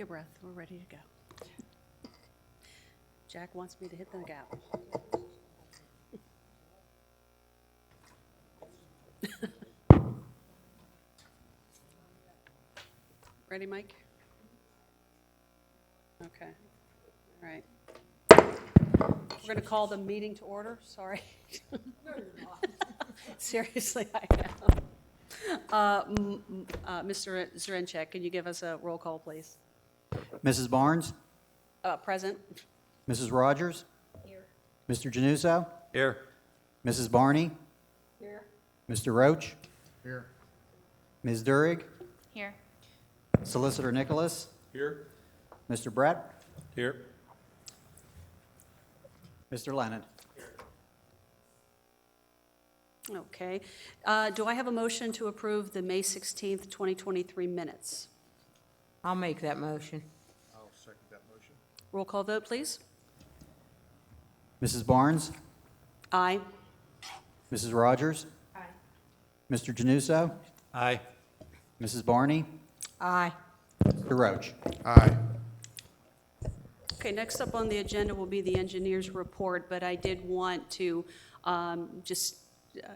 a breath. We're ready to go. Jack wants me to hit the gavel. Ready, Mike? Okay. All right. We're going to call the meeting to order. Sorry. No, you're not. Seriously, I am. Mr. Zarenchek, can you give us a roll call, please? Mrs. Barnes? Present. Mrs. Rogers? Here. Mr. Januso? Here. Mrs. Barney? Here. Mr. Roach? Here. Ms. Durig? Here. Solicitor Nicholas? Here. Mr. Brett? Here. Mr. Lennon? Okay. Do I have a motion to approve the May 16th, 2023 minutes? I'll make that motion. I'll second that motion. Roll call vote, please. Mrs. Barnes? Aye. Mrs. Rogers? Aye. Mr. Januso? Aye. Mrs. Barney? Aye. Mr. Roach? Aye. Okay, next up on the agenda will be the engineer's report, but I did want to just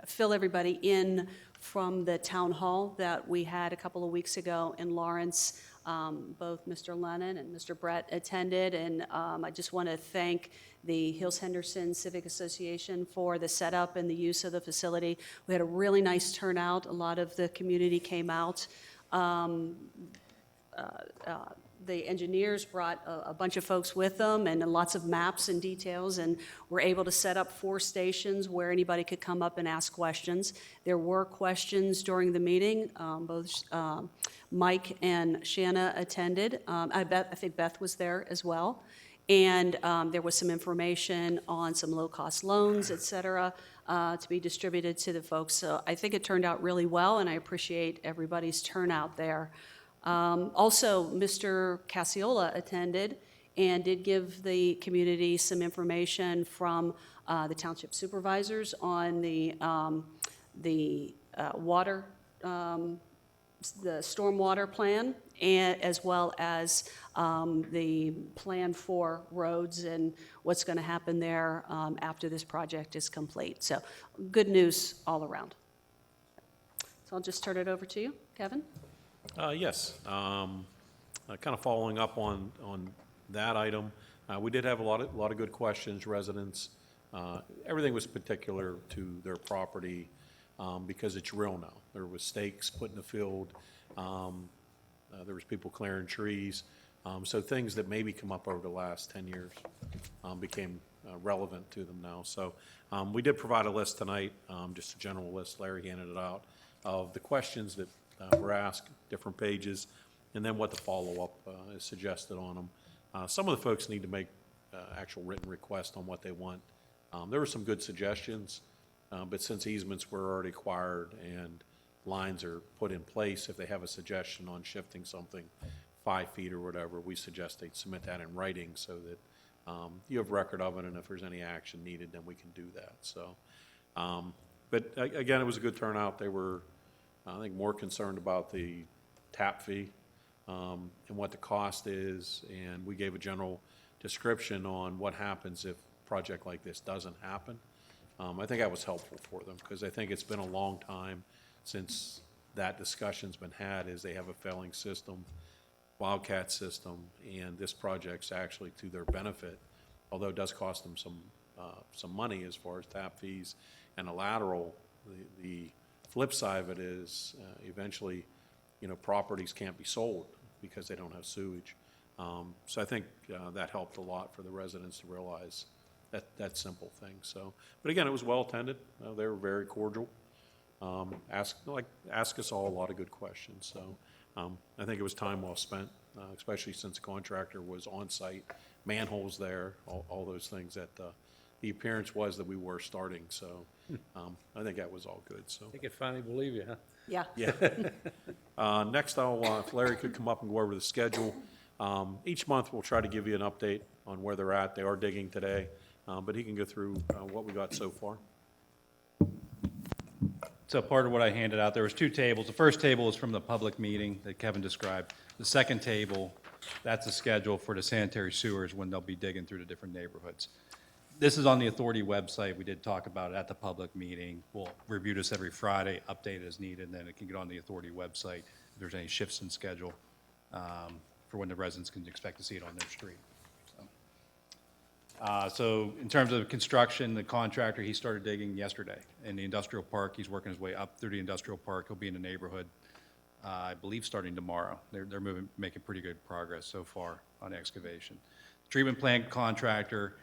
fill everybody in from the town hall that we had a couple of weeks ago in Lawrence. Both Mr. Lennon and Mr. Brett attended, and I just want to thank the Hills Henderson Civic Association for the setup and the use of the facility. We had a really nice turnout. A lot of the community came out. The engineers brought a bunch of folks with them and lots of maps and details, and were able to set up 4 stations where anybody could come up and ask questions. There were questions during the meeting. Both Mike and Shanna attended. I think Beth was there as well. And there was some information on some low-cost loans, et cetera, to be distributed to the folks. So I think it turned out really well, and I appreciate everybody's turnout there. Also, Mr. Cacciola attended and did give the community some information from the township supervisors on the water, the stormwater plan, and as well as the plan for roads and what's going to happen there after this project is complete. So good news all around. So I'll just turn it over to you, Kevin. Yes. Kind of following up on that item, we did have a lot of good questions, residents. Everything was particular to their property because it's real now. There was stakes put in the field. There was people clearing trees. So things that maybe come up over the last 10 years became relevant to them now. So we did provide a list tonight, just a general list. Larry handed it out of the questions that were asked, different pages, and then what the follow-up is suggested on them. Some of the folks need to make actual written requests on what they want. There were some good suggestions, but since easements were already acquired and lines are put in place, if they have a suggestion on shifting something 5 feet or whatever, we suggest they submit that in writing so that you have record of it, and if there's any action needed, then we can do that. So, but again, it was a good turnout. They were, I think, more concerned about the tap fee and what the cost is, and we gave a general description on what happens if a project like this doesn't happen. I think that was helpful for them because I think it's been a long time since that discussion's been had, is they have a failing system, Wildcat system, and this project's actually to their benefit, although it does cost them some money as far as tap fees and a lateral. The flip side of it is eventually, properties can't be sold because they don't have sewage. So I think that helped a lot for the residents to realize that simple thing. So, but again, it was well attended. They were very cordial. Ask us all a lot of good questions. So I think it was time well spent, especially since the contractor was on site, manholes there, all those things that the appearance was that we were starting. So I think that was all good. So They could finally believe you, huh? Yeah. yeah. Next, if Larry could come up and go over the schedule. Each month we'll try to give you an update on where they're at. They are digging today, but he can go through what we got so far. So part of what I handed out, there was 2 tables. The first table is from the public meeting that Kevin described. The second table That's a schedule for the sanitary sewers when they'll be digging through the different neighborhoods. This is on the authority website. We did talk about it at the public meeting. We'll review this every Friday, update it as needed, and then it can get on the authority website if there's any shifts in schedule for when the residents can expect to see it on their street. So in terms of construction, the contractor, he started digging yesterday in the industrial park. He's working his way up through the industrial park. He'll be in the neighborhood, I believe, starting tomorrow. They're making pretty good progress so far on excavation. Treatment plant contractor,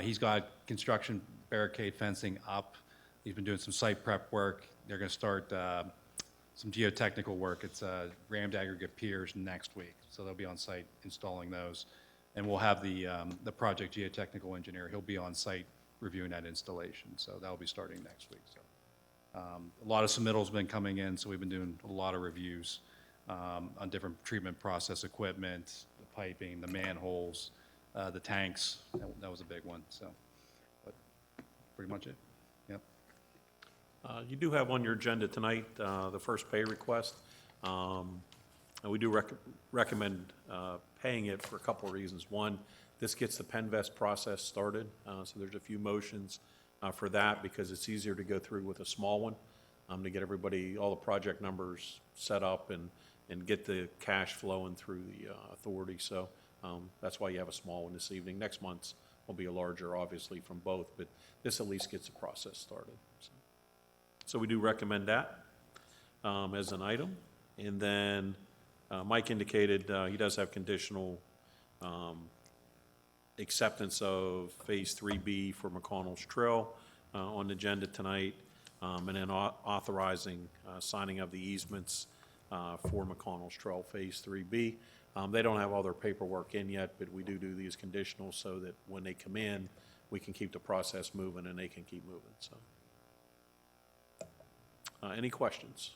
he's got construction barricade fencing up. He's been doing some site prep work. They're going to start some geotechnical work. It's rammed aggregate piers next week, so they'll be on site installing those. And we'll have the project geotechnical engineer. He'll be on site reviewing that installation, so that'll be starting next week. So a lot of submittals been coming in, so we've been doing a lot of reviews on different treatment process equipment, the piping, the manholes, the tanks. That was a big one. So, but pretty much it. Yep. You do have on your agenda tonight the first pay request. And we do recommend paying it for a couple of reasons. One, this gets the Penvest process started, so there's a few motions for that because it's easier to go through with a small one to get everybody, all the project numbers set up and get the cash flowing through the authority. So that's why you have a small one this evening. Next month's will be a larger, obviously, from both, but this at least gets the process started. So we do recommend that as an item. And then Mike indicated he does have conditional acceptance of Phase 3B for McConnell's Trail on the agenda tonight, and then authorizing signing of the easements for McConnell's Trail Phase 3B. They don't have all their paperwork in yet, but we do these conditionals so that when they come in, we can keep the process moving and they can keep moving. So, any questions?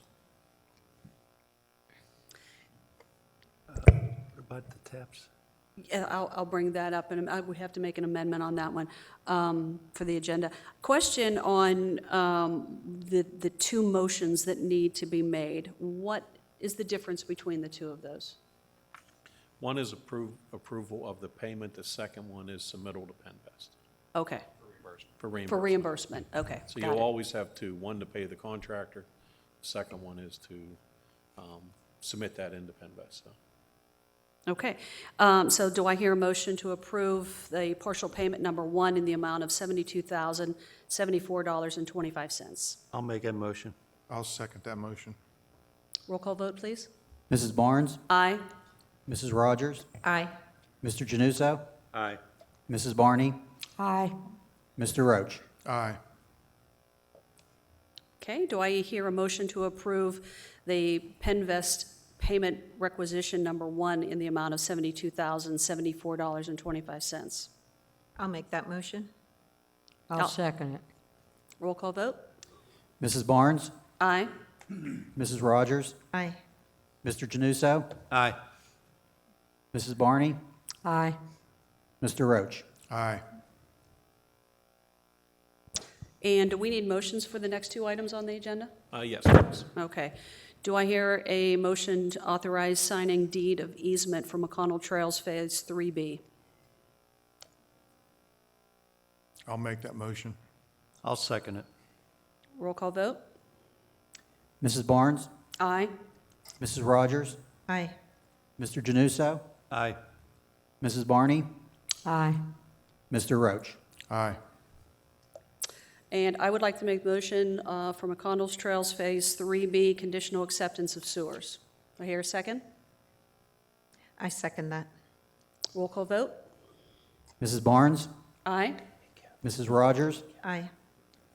What about the taps? Yeah, I'll bring that up, and I would have to make an amendment on that one for the agenda. Question on the two motions that need to be made. What is the difference between the two of those? One is approval of the payment. The second one is submittal to Penvest Okay, for reimbursement. for reimbursement, okay. So got you'll it. always have two, one to pay the contractor, the second one is to submit that into Penvest, so. Okay, so do I hear a motion to approve the partial payment number one in the amount of $72,074.25? I'll make that motion. I'll second that motion. Roll call vote, please. Mrs. Barnes? Aye. Mrs. Rogers? Aye. Mr. Januso? Aye. Mrs. Barney? Aye. Mr. Roach? Aye. Okay, do I hear a motion to approve the Penvest payment requisition number one in the amount of $72,074.25? I'll make that motion. I'll- I'll second it. Roll call vote. Mrs. Barnes? Aye. Mrs. Rogers? Aye. Mr. Januso? Aye. Mrs. Barney? Aye. Mr. Roach? Aye. And do we need motions for the next two items on the agenda? Yes, please. Okay. Do I hear a motion to authorize signing deed of easement for McConnell Trails Phase 3B? I'll make that motion. I'll second it. Roll call vote. Mrs. Barnes? Aye. Mrs. Rogers? Aye. Mr. Januso? Aye. Mrs. Barney? Aye. Mr. Roach? Aye. And I would like to make a motion for McConnell's Trails Phase 3B, conditional acceptance of sewers. Do I hear a second? I second that. Roll call vote. Mrs. Barnes? Aye. Mrs. Rogers? Aye.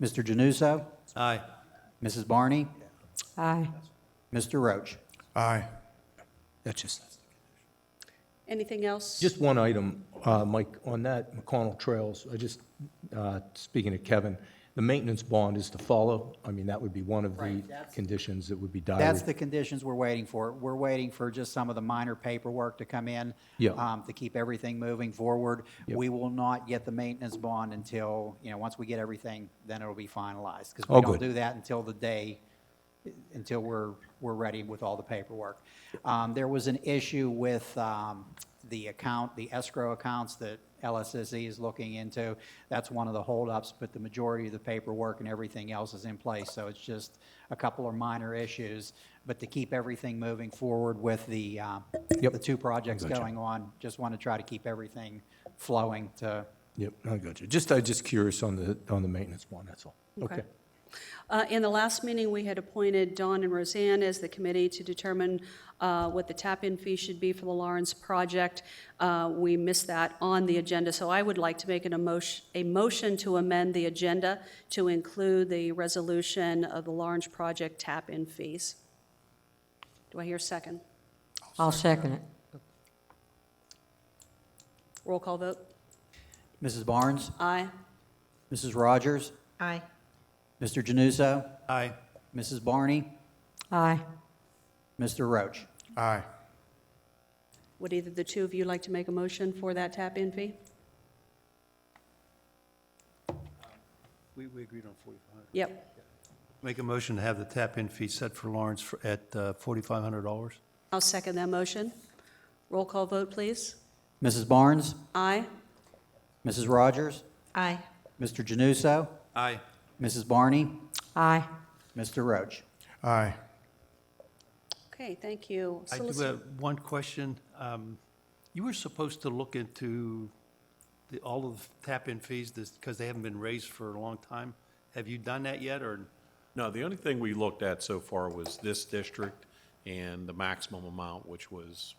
Mr. Januso? Aye. Mrs. Barney? Aye. Mr. Roach? Aye. That's just, Anything else? just one item, Mike, on that McConnell Trails, speaking to Kevin, the maintenance bond is to follow. I mean, that would be one of the conditions that would be That's diary. the conditions we're waiting for. We're waiting for just some of the minor paperwork to come in Yeah. to keep everything moving forward. Yep. We will not get the maintenance bond until, once we get everything, then it'll be finalized. Because Oh, we don't good. do that until the day until we're ready with all the paperwork. There was an issue with the escrow accounts that LSSE is looking into. That's one of the holdups, but the majority of the paperwork and everything else is in place, so it's just a couple of minor issues. But to keep everything moving forward with the two projects Gotcha. going on, just want to try to keep everything flowing to. Yep, I got you. Just curious on the maintenance bond, that's all. Okay. In the last meeting, we had appointed Dawn and Roseanne as the committee to determine what the tap-in fee should be for the Lawrence project. We missed that on the agenda, so I would like to make a motion to amend the agenda to include the resolution of the Lawrence project tap-in fees. Do I hear a second? I'll second it. Roll call vote? Mrs. Barnes? Aye. Mrs. Rogers? Aye. Mr. Januso? Aye. Mrs. Barney? Aye. Mr. Roach? Aye. Would either the two of you like to make a motion for that tap-in fee? We agreed on 4,500. Yep. Make a motion to have the tap-in fee set for Lawrence at $4,500. I'll second that motion. Roll call vote, please. Mrs. Barnes? Aye. Mrs. Rogers? Aye. Mr. Januso? Aye. Mrs. Barney? Aye. Mr. Roach? Aye. Okay, thank you. I do have one question. You were supposed to look into all of the tap-in fees because they haven't been raised for a long time. Have you done that yet, or? No, the only thing we looked at so far was this district and the maximum amount, which was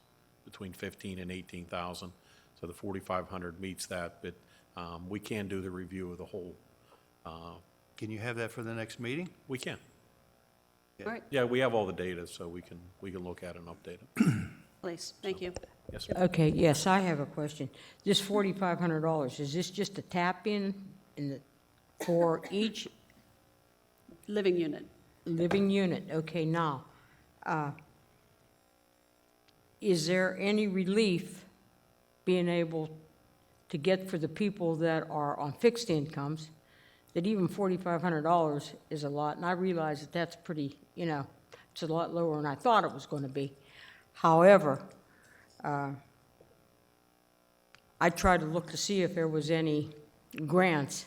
between 15 and 18,000. So the 4,500 meets that, but we can do the review of the whole. Can you have that for the next meeting? We can. All right, Yeah, we have all the data, so we can look at it and update it. please, thank you. Yes, sir. Okay, yes, I have a question. This $4,500, is this just a tap-in for each Living unit. living unit? Okay, now, is there any relief being able to get for the people that are on fixed incomes, that even $4,500 is a lot, and I realize that that's pretty, it's a lot lower than I thought it was going to be. However, I tried to look to see if there was any grants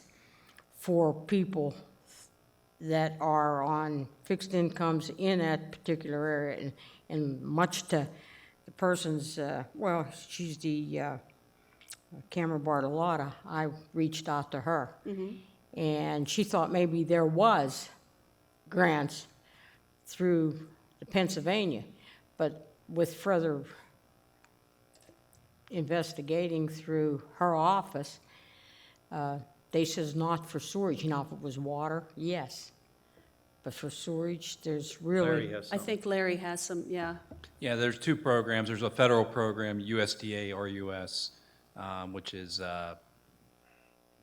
for people that are on fixed incomes in that particular area, and much to the person's, she's the Cameron Bartolotta, I reached out to her. And she thought maybe there was grants through the Pennsylvania, but with further investigating through her office, they says not for storage. Now, if it was water, yes. But for storage, there's really. Larry has I some. think Larry has some, yeah. Yeah, there's two programs. There's a federal program, USDA RUS, which is, I'm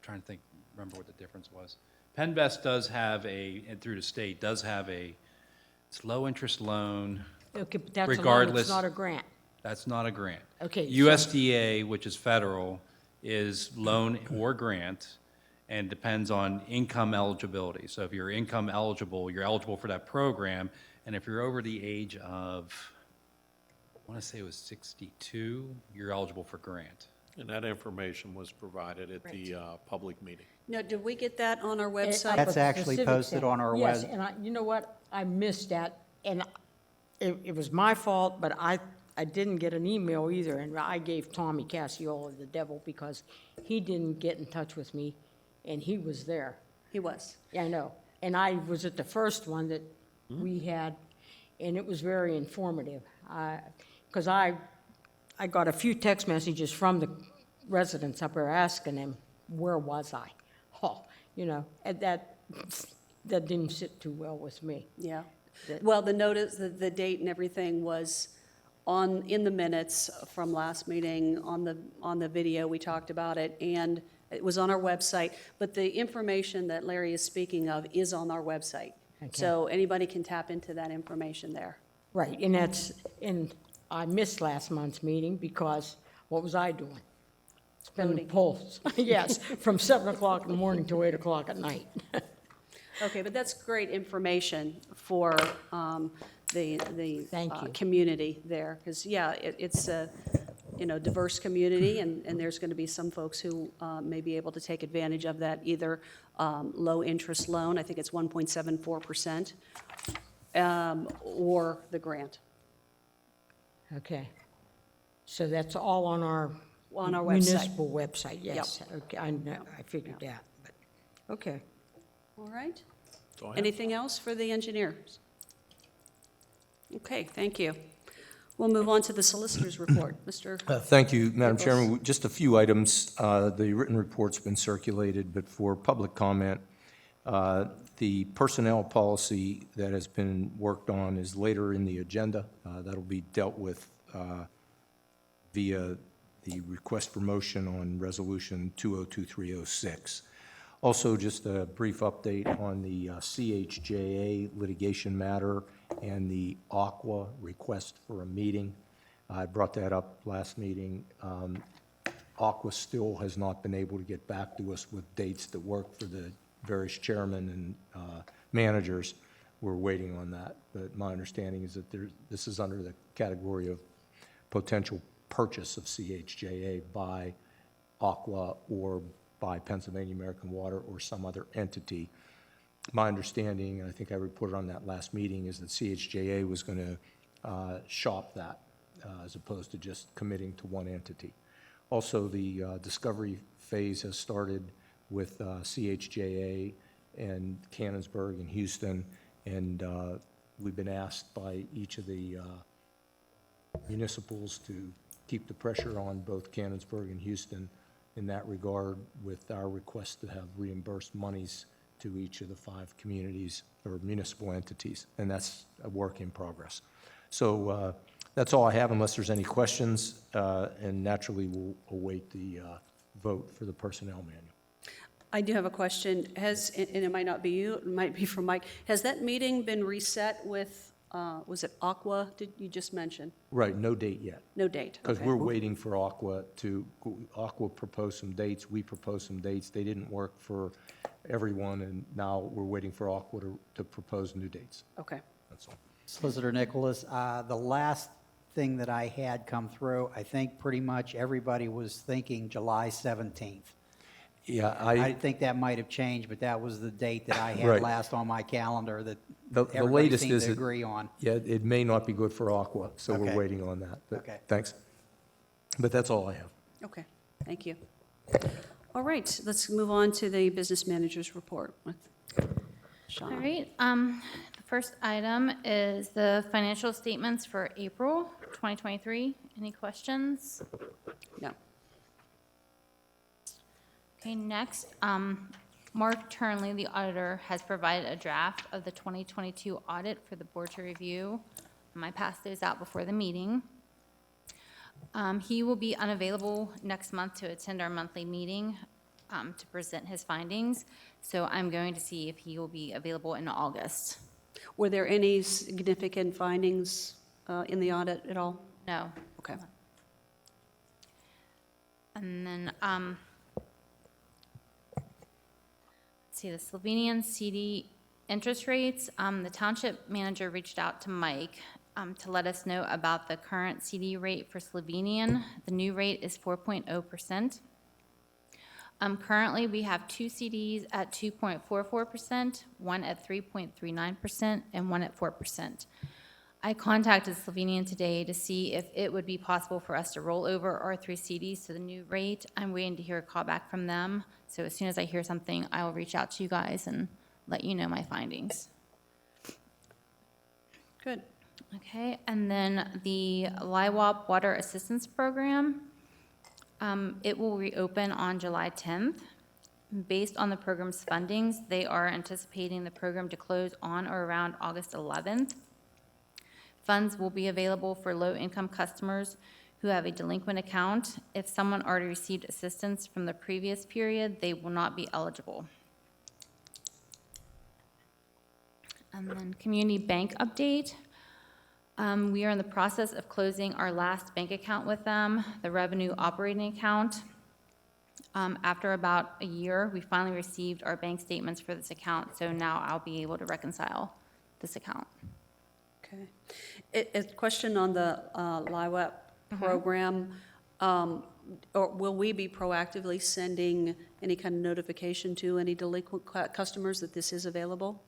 trying to remember what the difference was. Penvest does have and through the state, does have it's low-interest loan. Okay, but that's a loan, Regardless- it's not a grant. That's not a grant. Okay, so- USDA, which is federal, is loan or grant, and depends on income eligibility. So if you're income eligible, you're eligible for that program, and if you're over the age of, I want to say it was 62, you're eligible for grant. And that information was provided at the public meeting. No, did we get that on our Up website? That's at the actually Civic posted Center. on our Yes, web. and you know what? I missed that, and it was my fault, but I didn't get an email either, and I gave Tommy Cassiola the devil because he didn't get in touch with me, and he was there. He was. Yeah, I know. And I was at the first one that we had, and it was very informative. Because I got a few text messages from the residents up there asking them, where was I? Oh, and that didn't sit too well with me. Yeah. That- Well, the notice, the date and everything was in the minutes from last meeting, on the video, we talked about it, and it was on our website, but the information that Larry is speaking of is on our website. Okay. So anybody can tap into that information there. Right, and I missed last month's meeting because what was I doing? Spinning Voting. polls, yes, from 7 o'clock in the morning to 8 o'clock at night. Okay, but that's great information for the Thank you. community there, because, yeah, it's a, diverse community, and there's going to be some folks who may be able to take advantage of that, either low-interest loan, I think it's 1.74%, or the grant. Okay. So that's all on our On our website. municipal website, yes. Okay, I know, I figured that, but, okay. All right? That's all I have. Anything else for the engineers? Okay, thank you. We'll move on to the solicitor's report. Mr. Thank you, Madam Nichols. Chairman. Just a few items. The written report's been circulated, but for public comment, the personnel policy that has been worked on is later in the agenda. That'll be dealt with via the request for motion on Resolution 202306. Also, just a brief update on the CHJA litigation matter and the Aqua request for a meeting. I brought that up last meeting. Aqua still has not been able to get back to us with dates that work for the various chairmen and managers. We're waiting on that, but my understanding is that this is under the category of potential purchase of CHJA by Aqua or by Pennsylvania American Water or some other entity. My understanding, and I think I reported on that last meeting, is that CHJA was going to shop that as opposed to just committing to one entity. Also, the discovery phase has started with CHJA and Cannonsburg and Houston, and we've been asked by each of the municipals to keep the pressure on both Cannonsburg and Houston in that regard, with our request to have reimbursed monies to each of the 5 communities or municipal entities, and that's a work in progress. So that's all I have, unless there's any questions, and naturally we'll await the vote for the personnel manual. I do have a question. And it might not be you, it might be from Mike. Has that meeting been reset with, was it Aqua, did you just mention? Right, no date yet, No date? because okay. we're waiting for Aqua proposed some dates, we proposed some dates, they didn't work for everyone, and now we're waiting for Aqua to propose new dates, Okay. that's all. Solicitor Nicholas, the last thing that I had come through, I think pretty much everybody was thinking July 17th. Yeah, I think that might have changed, but that was the date that I had Right. last on my calendar that The everybody latest seemed is to that- agree on. Yeah, it may not be good for Aqua, so we're Okay. waiting on that, but Okay. thanks. But that's all I have. Okay, thank you. All right, let's move on to the business manager's report with Shauna. All right, the first item is the financial statements for April 2023. Any questions? No. Okay, next, Mark Turnley, the auditor, has provided a draft of the 2022 audit for the board to review. I passed those out before the meeting. He will be unavailable next month to attend our monthly meeting to present his findings, so I'm going to see if he will be available in August. Were there any significant findings in the audit at all? No. Okay. And then, let's see, the Slovenian CD interest rates, the township manager reached out to Mike to let us know about the current CD rate for Slovenian. The new rate is 4.0%. Currently, we have 2 CDs at 2.44%, one at 3.39%, and one at 4%. I contacted Slovenian today to see if it would be possible for us to roll over our 3 CDs to the new rate. I'm waiting to hear a call back from them. So as soon as I hear something, I will reach out to you guys and let you know my findings. Good. Okay, and then the LIWAP Water Assistance Program, it will reopen on July 10th. Based on the program's fundings, they are anticipating the program to close on or around August 11th. Funds will be available for low-income customers who have a delinquent account. If someone already received assistance from the previous period, they will not be eligible. And then community bank update. We are in the process of closing our last bank account with them, the revenue operating account. After about a year, we finally received our bank statements for this account, so now I'll be able to reconcile this account. Okay. A question on the LIWAP program. Or will we be proactively sending any kind of notification to any delinquent customers that this is available?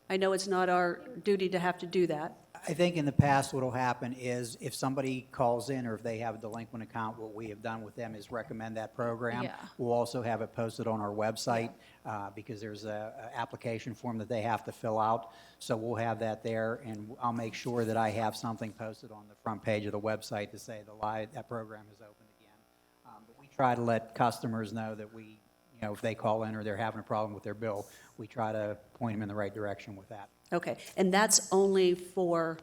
I know it's not our duty to have to do that. I think in the past what'll happen is if somebody calls in or if they have a delinquent account, what we have done with them is recommend that program. Yeah. We'll also have it posted on our website because there's a application form that they have to fill out. So we'll have that there, and I'll make sure that I have something posted on the front page of the website to say that program is open again. But we try to let customers know that we, if they call in or they're having a problem with their bill, we try to point them in the right direction with that. Okay, and that's only for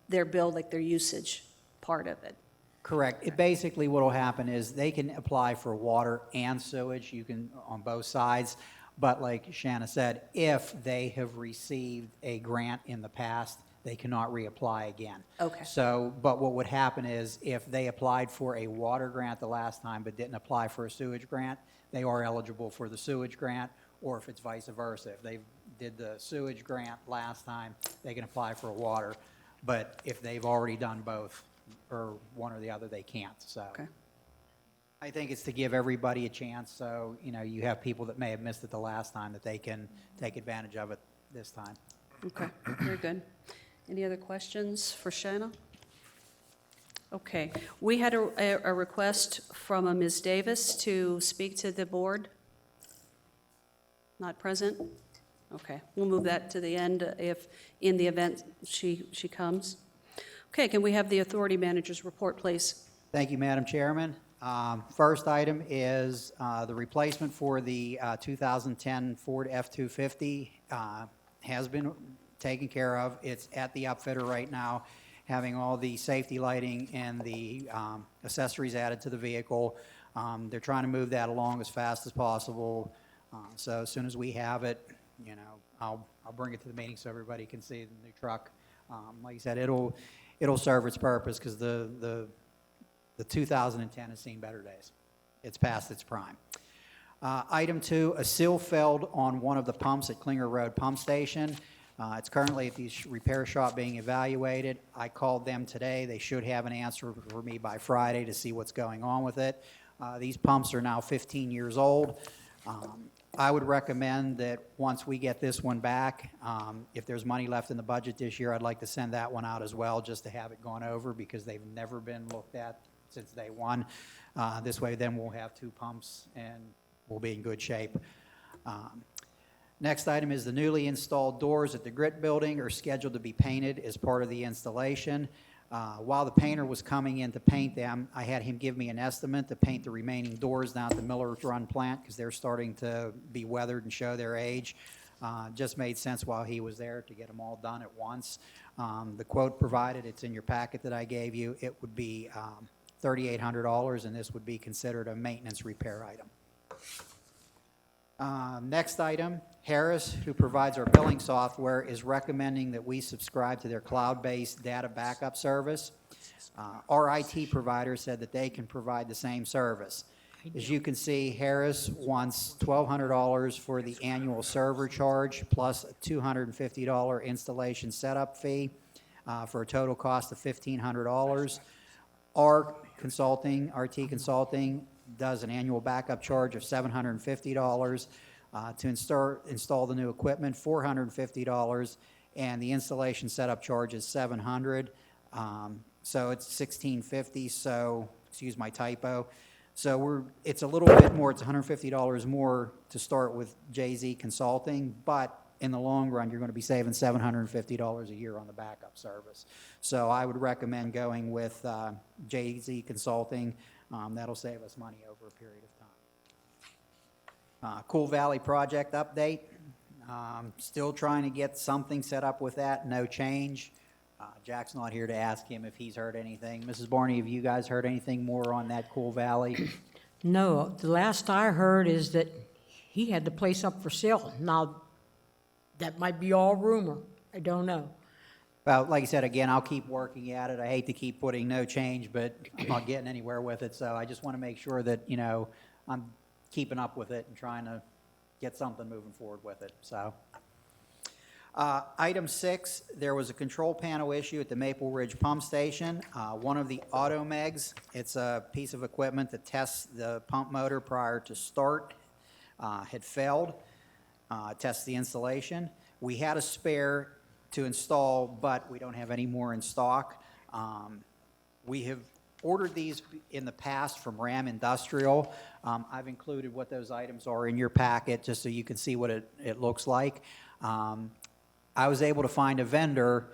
their bill, like their usage part of it? Correct. It basically, what'll happen is they can apply for water and sewage, you can, on both sides. But like Shanna said, if they have received a grant in the past, they cannot reapply again. Okay. So, but what would happen is if they applied for a water grant the last time but didn't apply for a sewage grant, they are eligible for the sewage grant, or if it's vice versa. If they did the sewage grant last time, they can apply for a water. But if they've already done both, or one or the other, they can't, so. Okay. I think it's to give everybody a chance, so, you have people that may have missed it the last time, that they can take advantage of it this time. Okay, very good. Any other questions for Shanna? Okay, we had a request from a Ms. Davis to speak to the board. Not present? Okay, we'll move that to the end if, in the event she comes. Okay, can we have the authority manager's report, please? Thank you, Madam Chairman. First item is the replacement for the 2010 Ford F-250 has been taken care of. It's at the upfitter right now, having all the safety lighting and the accessories added to the vehicle. They're trying to move that along as fast as possible. So as soon as we have it, I'll bring it to the meeting so everybody can see the new truck. Like I said, it'll serve its purpose because the 2010 has seen better days. It's past its prime. Item 2, a seal failed on one of the pumps at Klinger Road Pump Station. It's currently at the repair shop being evaluated. I called them today. They should have an answer for me by Friday to see what's going on with it. These pumps are now 15 years old. I would recommend that once we get this one back, if there's money left in the budget this year, I'd like to send that one out as well, just to have it gone over, because they've never been looked at since day one. This way, then we'll have 2 pumps and we'll be in good shape. Next item is the newly installed doors at the Grit Building are scheduled to be painted as part of the installation. While the painter was coming in to paint them, I had him give me an estimate to paint the remaining doors down at the Miller's Run plant because they're starting to be weathered and show their age. Just made sense while he was there to get them all done at once. The quote provided, it's in your packet that I gave you, it would be $3,800, and this would be considered a maintenance repair item. Next item, Harris, who provides our billing software, is recommending that we subscribe to their cloud-based data backup service. Our IT provider said that they can provide the same service. As you can see, Harris wants $1,200 for the annual server charge plus a $250 installation setup fee for a total cost of $1,500. Our consulting, RT Consulting, does an annual backup charge of $750. To install the new equipment, $450, and the installation setup charge is $700. So it's $1,650. So, excuse my typo. So it's a little bit more. It's $150 more to start with JZ Consulting, but in the long run, you're going to be saving $750 a year on the backup service. So I would recommend going with JZ Consulting. That'll save us money over a period of time. Cool Valley project update. Still trying to get something set up with that. No change. Jack's not here to ask him if he's heard anything. Mrs. Barney, have you guys heard anything more on that Cool Valley? No, the last I heard is that he had the place up for sale. Now, that might be all rumor. I don't know. Well, like I said, again, I'll keep working at it. I hate to keep putting no change, but I'm not getting anywhere with it. So I just want to make sure that, I'm keeping up with it and trying to get something moving forward with it, so. Item 6, there was a control panel issue at the Maple Ridge Pump Station. One of the automegs, it's a piece of equipment that tests the pump motor prior to start, had failed, tests the installation. We had a spare to install, but we don't have any more in stock. We have ordered these in the past from Ram Industrial. I've included what those items are in your packet, just so you can see what it looks like. I was able to find a vendor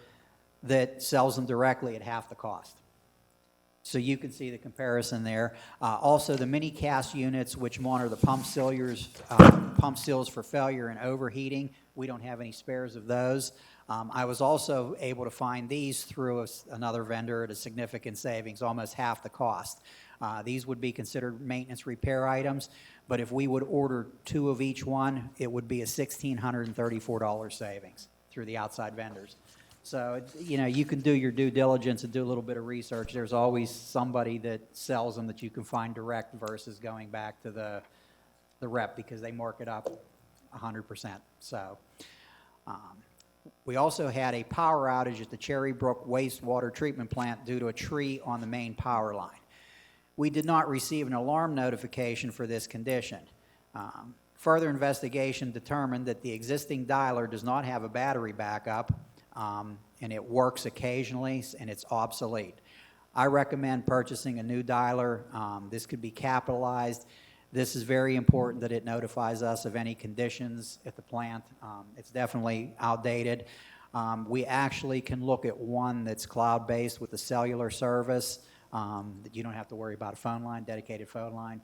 that sells them directly at half the cost. So you can see the comparison there. Also, the mini cast units, which monitor the pump seals for failure and overheating, we don't have any spares of those. I was also able to find these through another vendor at a significant savings, almost half the cost. These would be considered maintenance repair items, but if we would order 2 of each one, it would be a $1,634 savings through the outside vendors. So, you know, you can do your due diligence and do a little bit of research. There's always somebody that sells them that you can find direct versus going back to the rep, because they mark it up 100%. So, we also had a power outage at the Cherry Brook wastewater treatment plant due to a tree on the main power line. We did not receive an alarm notification for this condition. Further investigation determined that the existing dialer does not have a battery backup, and it works occasionally, and it's obsolete. I recommend purchasing a new dialer. This could be capitalized. This is very important that it notifies us of any conditions at the plant. It's definitely outdated. We actually can look at one that's cloud-based with a cellular service, that you don't have to worry about a phone line, dedicated phone line.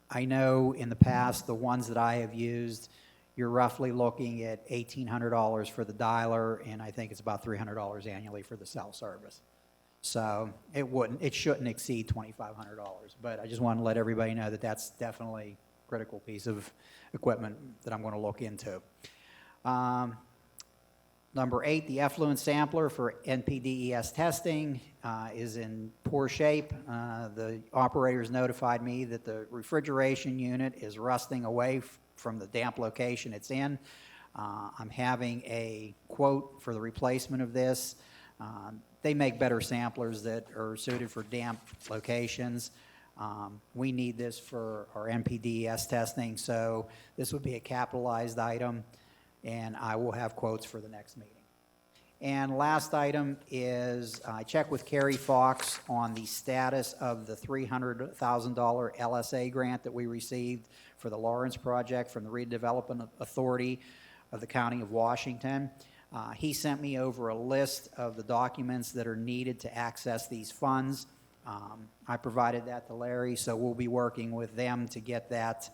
I know in the past, the ones that I have used, you're roughly looking at $1,800 for the dialer, and I think it's about $300 annually for the cell service. So it shouldn't exceed $2,500, but I just want to let everybody know that that's definitely a critical piece of equipment that I'm going to look into. Number 8, the effluent sampler for NPDES testing is in poor shape. The operators notified me that the refrigeration unit is rusting away from the damp location it's in. I'm having a quote for the replacement of this. They make better samplers that are suited for damp locations. We need this for our NPDES testing, so this would be a capitalized item, and I will have quotes for the next meeting. And last item is I checked with Carrie Fox on the status of the $300,000 LSA grant that we received for the Lawrence project from the Redevelopment Authority of the County of Washington. He sent me over a list of the documents that are needed to access these funds. I provided that to Larry, so we'll be working with them to get that,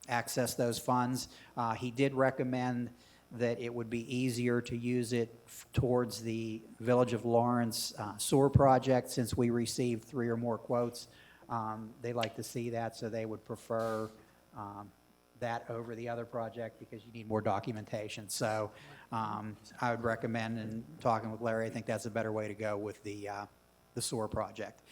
access those funds. He did recommend that it would be easier to use it towards the Village of Lawrence sewer project, since we received 3 or more quotes. They like to see that, so they would prefer that over the other project because you need more documentation. So I would recommend, and talking with Larry, I think that's a better way to go with the sewer project.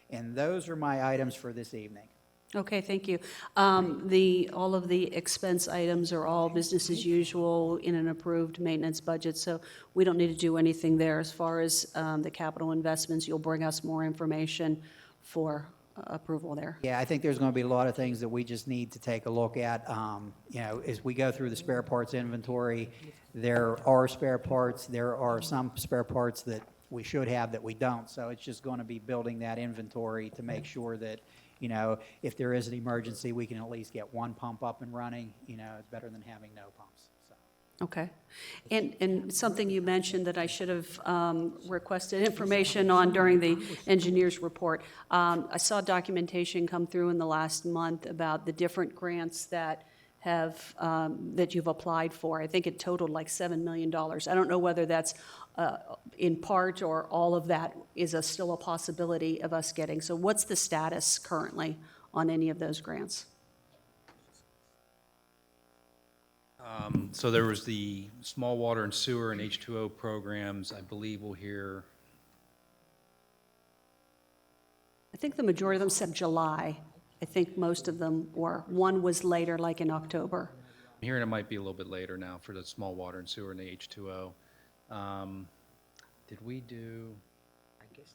And those are my items for this evening. Okay, thank you. All of the expense items are all business as usual in an approved maintenance budget, so we don't need to do anything there. As far as the capital investments, you'll bring us more information for approval there. Yeah, I think there's going to be a lot of things that we just need to take a look at. You know, as we go through the spare parts inventory, there are spare parts. There are some spare parts that we should have that we don't. So it's just going to be building that inventory to make sure that, you know, if there is an emergency, we can at least get one pump up and running. You know, it's better than having no pumps. So. Okay. And something you mentioned that I should have requested information on during the engineer's report. I saw documentation come through in the last month about the different grants that have, that you've applied for. I think it totaled like $7 million. I don't know whether that's in part or all of that is still a possibility of us getting. So what's the status currently on any of those grants? So there was the small water and sewer and H2O programs. I believe we'll hear, I think the majority of them said July. I think most of them were. One was later, like in October. I'm hearing it might be a little bit later now for the small water and sewer and the H2O. Did we do, I don't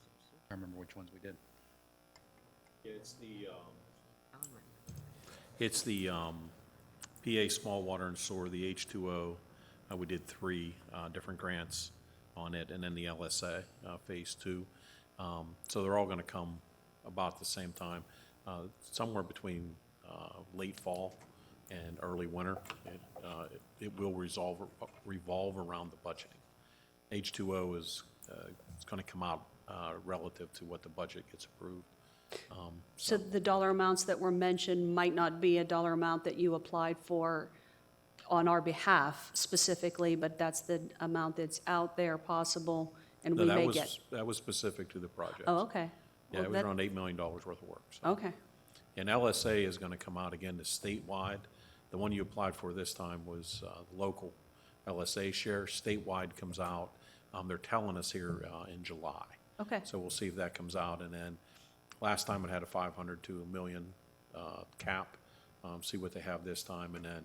remember which ones we did. It's the PA Small Water and Sewer, the H2O. We did 3 different grants on it, and then the LSA, Phase 2. So they're all going to come about the same time, somewhere between late fall and early winter. It will revolve around the budgeting. H2O is going to come out relative to what the budget gets approved. So the dollar amounts that were mentioned might not be a dollar amount that you applied for on our behalf specifically, but that's the amount that's out there possible, and No, we may get. that was specific to the project. Oh, okay. Yeah, Well, it was that- around $8 million worth of work. So. Okay, And LSA is going to come out again to statewide. The one you applied for this time was the local LSA share. Statewide comes out, they're telling us here in July. okay. So we'll see if that comes out. And then last time it had a 500 to $1 million cap. See what they have this time, and then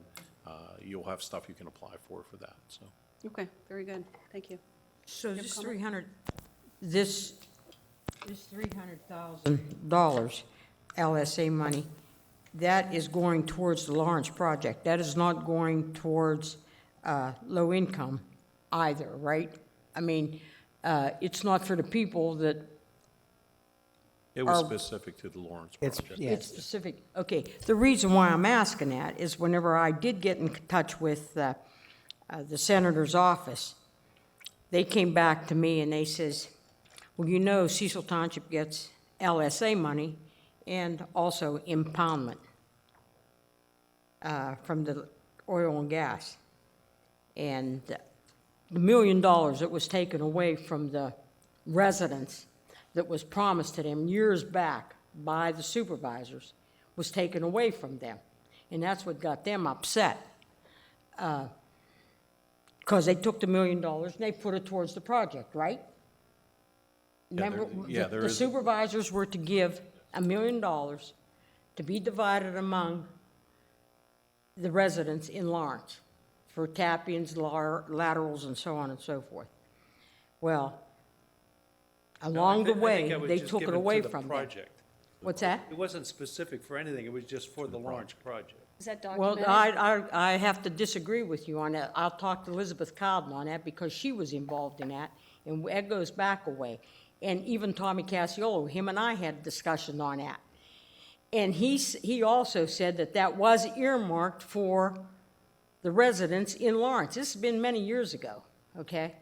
you'll have stuff you can apply for that. So Okay, very good. Thank you. So have this comment? 300, this $300,000 LSA money, that is going towards the Lawrence project. That is not going towards low income either, right? I mean, it's not for the people that, it was Are- specific to the Lawrence It's, project. yeah, it's specific. Okay, the reason why I'm asking that is whenever I did get in touch with the senator's office, they came back to me and they says, well, you know, Cecil Township gets LSA money and also impoundment from the oil and gas. And the $1 million that was taken away from the residents that was promised to them years back by the supervisors was taken away from them. And that's what got them upset. Because they took the $1 million and they put it towards the project, right? Remember, there the is- supervisors were to give $1 million to be divided among the residents in Lawrence for tap-ins, laterals, and so on and so forth. Well, along the way, they took it away from them. Project. What's that? It wasn't specific for anything, it was just for the Lawrence project. Is that Well, documented? I have to disagree with you on that. I'll talk to Elizabeth Cowden on that because she was involved in that, and that goes back a way. And even Tommy Casiolo, him and I had a discussion on that. And he also said that that was earmarked for the residents in Lawrence. This has been many years ago, okay?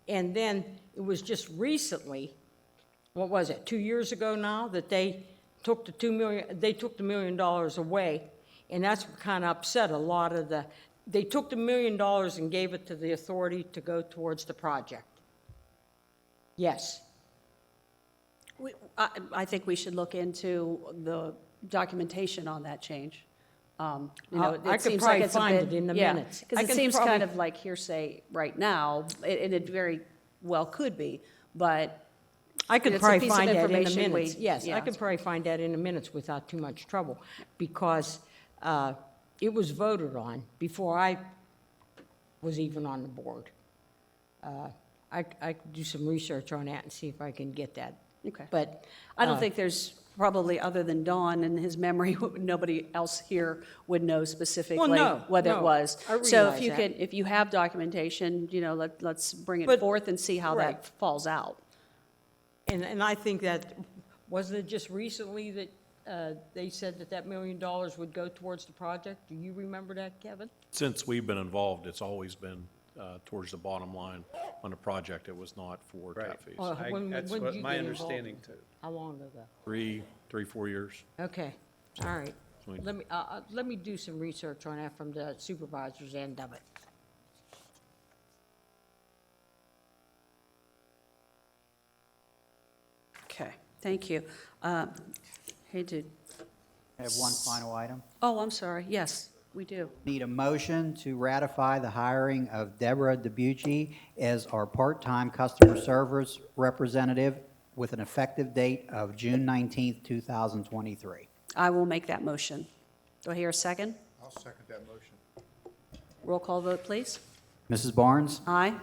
And then it was just recently, what was it, 2 years ago now, that they took the $1 million away, and that's what kind of upset a lot of they took the $1 million and gave it to the authority to go towards the project. Yes. I think we should look into the documentation on that change. You know, I it could seems probably like it's a find bit- it in the yeah, minutes. I because it can seems kind probably- of like hearsay right now, and it very well could be, but I could it's a probably piece of find that in the information minutes. Yes, I yeah. could probably find that in the minutes without too much trouble, because it was voted on before I was even on the board. I could do some research on that and see if I can get that. Okay. But I don't think there's probably, other than Don and his memory, nobody else here would know specifically no, what it no, was. I So realize if you that. can, if you have documentation, you know, let's bring it But- forth and see how right. that falls out. And I think that, wasn't it just recently that they said that $1 million would go towards the project? Do you remember that, Kevin? Since we've been involved, it's always been towards the bottom line on the project. It was not for tap fees. Well, when That's did what you my get involved? understanding too. How long ago? 3, 4 years. Okay, all right. Sweet. Let me do some research on that from the supervisor's end of it. Okay, thank you. Hey, dude. I have one final item. Oh, I'm sorry. Yes, we do. Need a motion to ratify the hiring of Deborah DeBucci as our part-time customer service representative with an effective date of June 19th, 2023. I will make that motion. Do I hear a second? I'll second that motion. Roll call vote, please. Mrs. Barnes? Aye.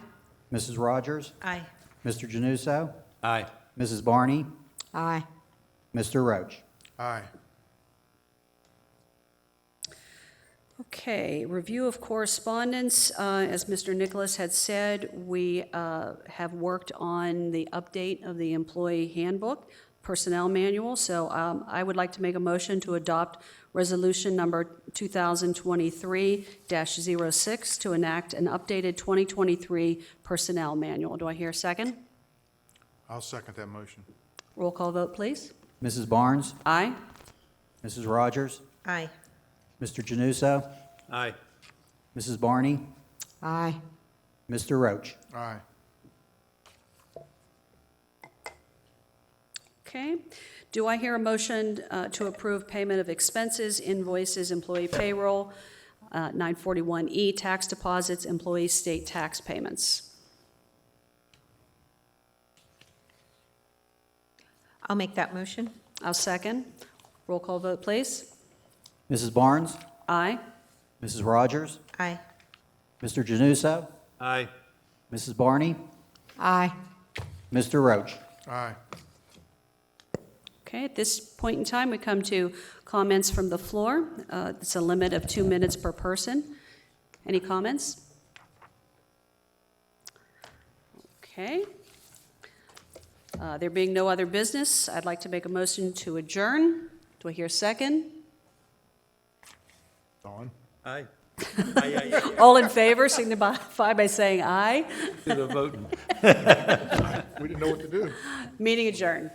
Mrs. Rogers? Aye. Mr. Januso? Aye. Mrs. Barney? Aye. Mr. Roach? Aye. Okay, review of correspondence. As Mr. Nicholas had said, we have worked on the update of the employee handbook, personnel manual, so I would like to make a motion to adopt resolution number 2023-06 to enact an updated 2023 personnel manual. Do I hear a second? I'll second that motion. Roll call vote, please. Mrs. Barnes? Aye. Mrs. Rogers? Aye. Mr. Januso? Aye. Mrs. Barney? Aye. Mr. Roach? Aye. Okay. Do I hear a motion to approve payment of expenses, invoices, employee payroll, 941E, tax deposits, employee state tax payments? I'll make that motion. I'll second. Roll call vote, please. Mrs. Barnes? Aye. Mrs. Rogers? Aye. Mr. Januso? Aye. Mrs. Barney? Aye. Mr. Roach? Aye. Okay, at this point in time, we come to comments from the floor. It's a limit of 2 minutes per person. Any comments? Okay. There being no other business, I'd like to make a motion to adjourn. Do I hear a second? Dawn? Aye. All in favor, signify by saying aye. To the voting. We didn't know what to do. Meeting adjourned.